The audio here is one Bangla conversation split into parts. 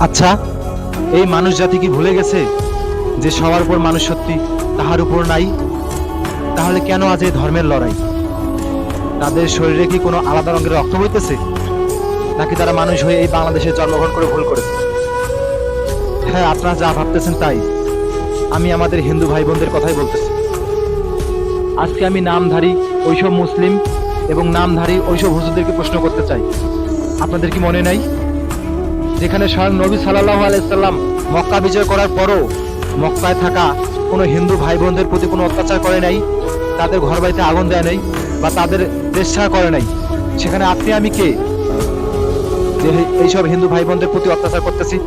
আচ্ছা, এই মানুষ জাতি কি ভুলে গেছে যে সবার উপর মানুষ সত্যি, তাহার উপর নাই? তাহলে কেন আজ এই ধর্মের লড়াই? তাদের শরীরে কি কোনো আলাদা রঙের রক্ত বইতেছে, নাকি তারা মানুষ হয়ে এই বাংলাদেশে জন্মগ্রহণ করে ভুল করেছে? হ্যাঁ, আপনারা যা ভাবতেছেন তাই। আমি আমাদের হিন্দু ভাই বোনদের কথাই বলতেছি। আজকে আমি নামধারী ওইসব মুসলিম এবং নামধারী ওইসব হুজুরদেরকে প্রশ্ন করতে চাই, আপনাদের কি মনে নাই যেখানে স্বয়ং নবী সাল্লাল্লাহু আলাইহি সাল্লাম মক্কা বিজয় করার পরও মক্কায় থাকা কোনো হিন্দু ভাই বোনদের প্রতি কোনো অত্যাচার করে নাই, তাদের ঘর বাড়িতে আগুন দেয় নাই, বা তাদের দেশ ছাড়া করে নাই? সেখানে আপনি আমি কে যে এইসব হিন্দু ভাই বোনদের প্রতি অত্যাচার করতেছি,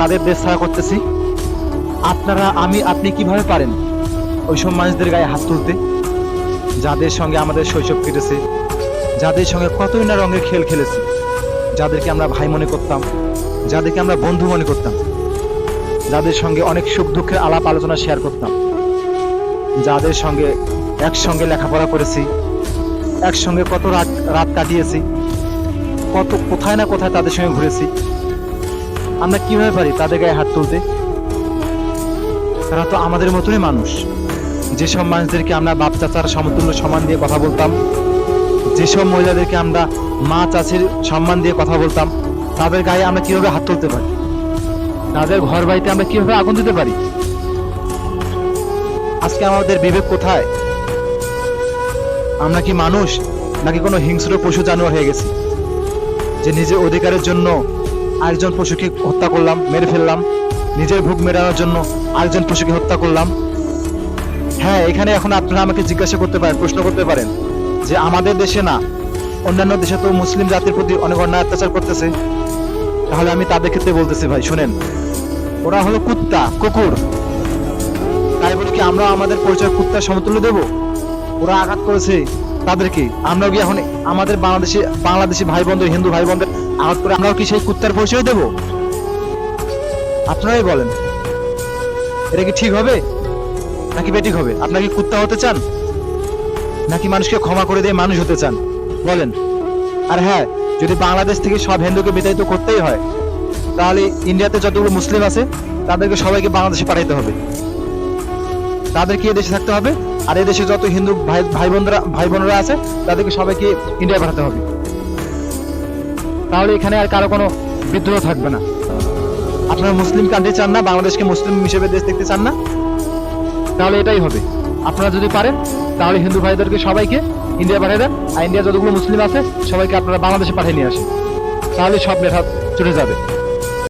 তাদের দেশ ছাড়া করতেছি? আপনারা আমি আপনি কিভাবে পারেন ওইসব মানুষদের গায়ে হাত তুলতে, যাদের সঙ্গে আমাদের শৈশব কেটেছে, যাদের সঙ্গে কতই না রঙের খেল খেলেছি, যাদেরকে আমরা ভাই মনে করতাম, যাদেরকে আমরা বন্ধু মনে করতাম, যাদের সঙ্গে অনেক সুখ দুঃখের আলাপ আলোচনা শেয়ার করতাম, যাদের সঙ্গে একসঙ্গে লেখাপড়া করেছি, একসঙ্গে কত রাত কাটিয়েছি, কত কোথায় না কোথায় তাদের সঙ্গে ঘুরেছি? আমরা কিভাবে পারি তাদের গায়ে হাত তুলতে? তারা তো আমাদের মতনই মানুষ। যেসব মানুষদেরকে আমরা বাপ চাচার সমতুল্য সম্মান দিয়ে কথা বলতাম, যেসব মহিলাদেরকে আমরা মা চাচির সম্মান দিয়ে কথা বলতাম, তাদের গায়ে আমরা কিভাবে হাত তুলতে পারি? তাদের ঘর বাড়িতে আমরা কিভাবে আগুন দিতে পারি? আজকে আমাদের বিবেক কোথায়? আমরা কি মানুষ, নাকি কোনো হিংস্র পশু জানোয়ার হয়ে গেছি, যে নিজের অধিকারের জন্য আরেকজন পশুকে হত্যা করলাম, মেরে ফেললাম, নিজের ভোগ মেটানোর জন্য আরেকজন পশুকে হত্যা করলাম? হ্যাঁ, এখানে এখন আপনারা আমাকে জিজ্ঞাসা করতে পারেন, প্রশ্ন করতে পারেন যে আমাদের দেশে না অন্যান্য দেশে তো মুসলিম জাতির প্রতি অনেক অন্যায় অত্যাচার করতেছে। তাহলে আমি তাদের ক্ষেত্রে বলতেছি, ভাই শুনেন, ওরা হলো কুত্তা, কুকুর। তাই বলে কি আমরা আমাদের পরিচয় কুত্তার সমতুল্য দেব? ওরা আঘাত করেছে তাদেরকে, আমরা কি এখন আমাদের বাংলাদেশি ভাই বোনদের, হিন্দু ভাই বোনদের আঘাত করে আমরাও কি সেই কুত্তার পরিচয় দেব? আপনারাই বলেন, এটা কি ঠিক হবে নাকি বেঠিক হবে? আপনারা কি কুত্তা হতে চান, নাকি মানুষকে ক্ষমা করে দিয়ে মানুষ হতে চান? বলেন। আর হ্যাঁ, যদি বাংলাদেশ থেকে সব হিন্দুকে বিতাড়িত করতেই হয়, তাহলে ইন্ডিয়াতে যতগুলো মুসলিম আছে তাদেরকে সবাইকে বাংলাদেশে পাঠাইতে হবে, তাদেরকে এদেশে থাকতে হবে। আর এদেশে যত হিন্দু ভাই বোনেরা আছে তাদেরকে সবাইকে ইন্ডিয়ায় পাঠাতে হবে। তাহলে এখানে আর কারো কোনো বিদ্রোহ থাকবে না। আপনারা মুসলিম কান্ট্রি চান না, বাংলাদেশকে মুসলিম হিসেবে দেশ দেখতে চান না? তাহলে এটাই হবে। আপনারা যদি পারেন তাহলে হিন্দু ভাইদেরকে সবাইকে ইন্ডিয়া পাঠিয়ে দেন, আর ইন্ডিয়া যতগুলো মুসলিম আছে সবাইকে আপনারা বাংলাদেশে পাঠিয়ে নিয়ে আসেন, তাহলে সব লেখা চলে যাবে।